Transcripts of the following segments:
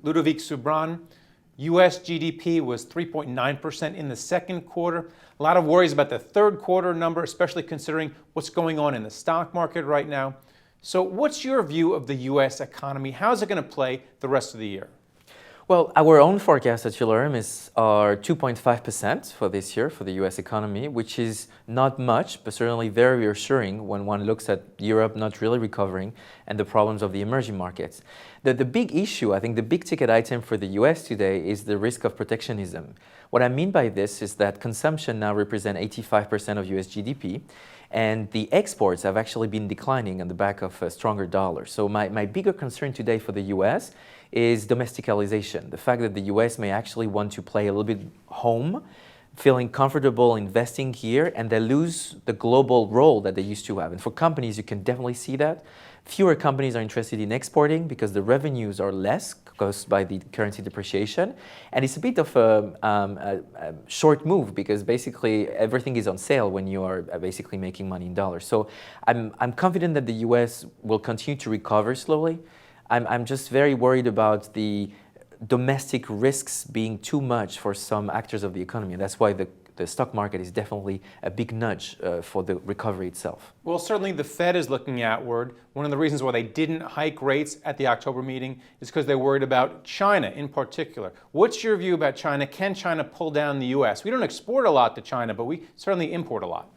Ludovic Subran. U.S. GDP was 3.9% in the second quarter. A lot of worries about the third quarter number, especially considering what's going on in the stock market right now. So what's your view of the U.S. economy? How is it going to play the rest of the year? Well, our own forecasts at Euler Hermes are 2.5% for this year for the US economy, which is not much, but certainly very reassuring when one looks at Europe not really recovering and the problems of the emerging markets. The big issue, I think the big ticket item for the US today is the risk of protectionism. What I mean by this is that consumption now represents 85% of US GDP, and the exports have actually been declining on the back of a stronger dollar. So my bigger concern today for the US is domesticalization, the fact that the US may actually want to play a little bit home, feeling comfortable investing here, and they lose the global role that they used to have. And for companies, you can definitely see that. Fewer companies are interested in exporting because the revenues are less caused by the currency depreciation. And it's a bit of a short move because basically everything is on sale when you are basically making money in dollars. So I'm confident that the US will continue to recover slowly. I'm just very worried about the domestic risks being too much for some actors of the economy. And that's why the stock market is definitely a big nudge for the recovery itself. Well, certainly the Fed is looking outward. One of the reasons why they didn't hike rates at the October meeting is because they're worried about China in particular. What's your view about China? Can China pull down the US? We don't export a lot to China, but we certainly import a lot.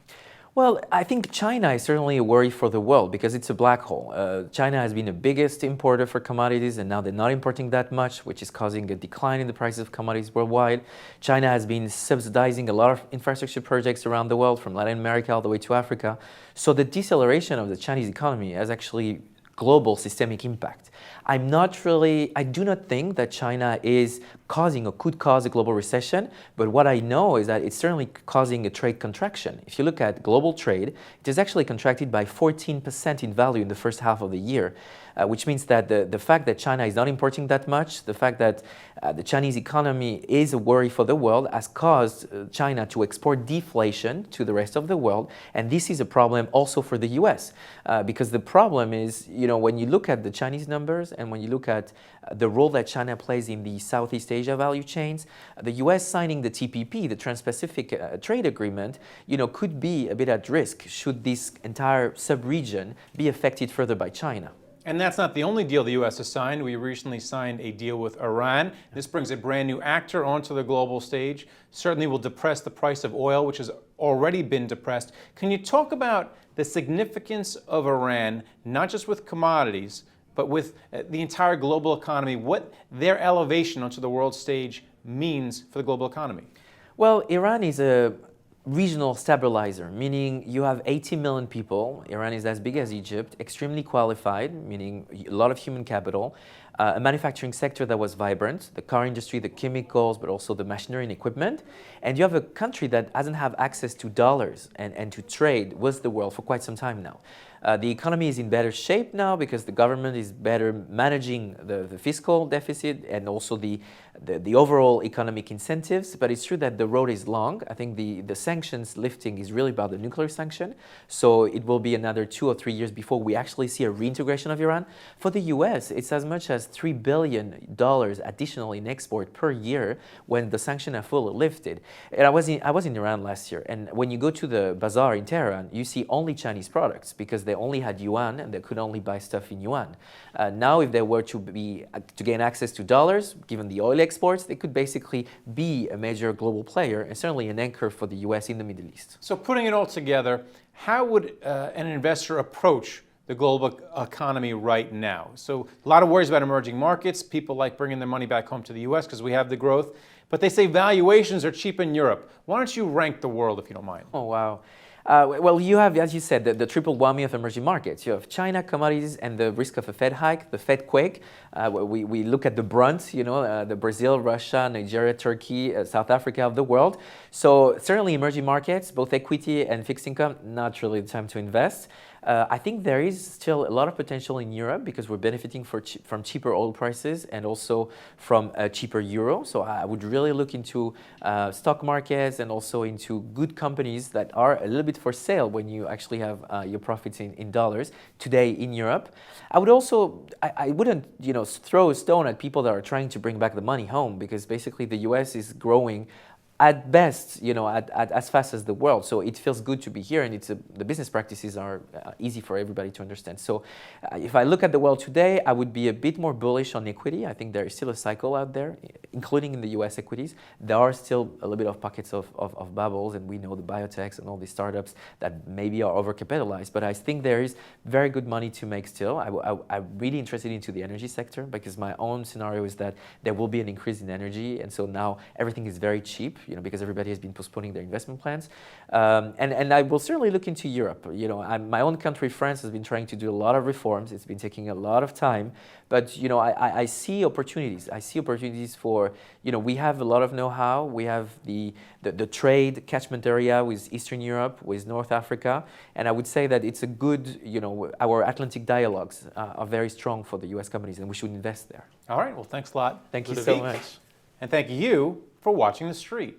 Well, I think China is certainly a worry for the world because it's a black hole. China has been the biggest importer for commodities, and now they're not importing that much, which is causing a decline in the prices of commodities worldwide. China has been subsidizing a lot of infrastructure projects around the world, from Latin America all the way to Africa. So the deceleration of the Chinese economy has actually global systemic impact. I do not think that China is causing or could cause a global recession, but what I know is that it's certainly causing a trade contraction. If you look at global trade, it has actually contracted by 14% in value in the first half of the year, which means that the fact that China is not importing that much, the fact that the Chinese economy is a worry for the world has caused China to export deflation to the rest of the world, and this is a problem also for the US, because the problem is, when you look at the Chinese numbers and when you look at the role that China plays in the Southeast Asia value chains, the US signing the TPP, the Trans-Pacific Trade Agreement, could be a bit at risk should this entire sub-region be affected further by China. And that's not the only deal the U.S. has signed. We recently signed a deal with Iran. This brings a brand new actor onto the global stage. Certainly will depress the price of oil, which has already been depressed. Can you talk about the significance of Iran, not just with commodities, but with the entire global economy, what their elevation onto the world stage means for the global economy? Well, Iran is a regional stabilizer, meaning you have 80 million people. Iran is as big as Egypt, extremely qualified, meaning a lot of human capital, a manufacturing sector that was vibrant, the car industry, the chemicals, but also the machinery and equipment. And you have a country that doesn't have access to dollars and to trade with the world for quite some time now. The economy is in better shape now because the government is better managing the fiscal deficit and also the overall economic incentives. But it's true that the road is long. I think the sanctions lifting is really about the nuclear sanction. So it will be another 2 or 3 years before we actually see a reintegration of Iran. For the US, it's as much as $3 billion additional in export per year when the sanctions are fully lifted. And I was in Iran last year, and when you go to the bazaar in Tehran, you see only Chinese products because they only had yuan and they could only buy stuff in yuan. Now, if they were to gain access to dollars, given the oil exports, they could basically be a major global player and certainly an anchor for the US in the Middle East. So putting it all together, how would an investor approach the global economy right now? So a lot of worries about emerging markets. People like bringing their money back home to the US because we have the growth. But they say valuations are cheap in Europe. Why don't you rank the world, if you don't mind? Oh, wow. Well, you have, as you said, the triple whammy of emerging markets. You have China, commodities, and the risk of a Fed hike, the Fed quake. We look at the brunt, the Brazil, Russia, Nigeria, Turkey, South Africa of the world. So certainly emerging markets, both equity and fixed income, not really the time to invest. I think there is still a lot of potential in Europe because we're benefiting from cheaper oil prices and also from a cheaper euro. So I would really look into stock markets and also into good companies that are a little bit for sale when you actually have your profits in dollars today in Europe. I would also, I wouldn't throw a stone at people that are trying to bring back the money home because basically the US is growing at best, at as fast as the world. So it feels good to be here, and the business practices are easy for everybody to understand. So if I look at the world today, I would be a bit more bullish on equity. I think there is still a cycle out there, including in the US equities. There are still a little bit of pockets of bubbles, and we know the biotechs and all these startups that maybe are overcapitalized. But I think there is very good money to make still. I'm really interested into the energy sector because my own scenario is that there will be an increase in energy, and so now everything is very cheap. Because everybody has been postponing their investment plans. And I will certainly look into Europe. My own country, France, has been trying to do a lot of reforms. It's been taking a lot of time. But, I see opportunities. I see opportunities for, we have a lot of know-how. We have the trade catchment area with Eastern Europe, with North Africa. And I would say that it's a good, our Atlantic dialogues are very strong for the US companies, and we should invest there. All right. Well, thanks a lot. Thank you Ludovic. so much. And thank you for watching The Street.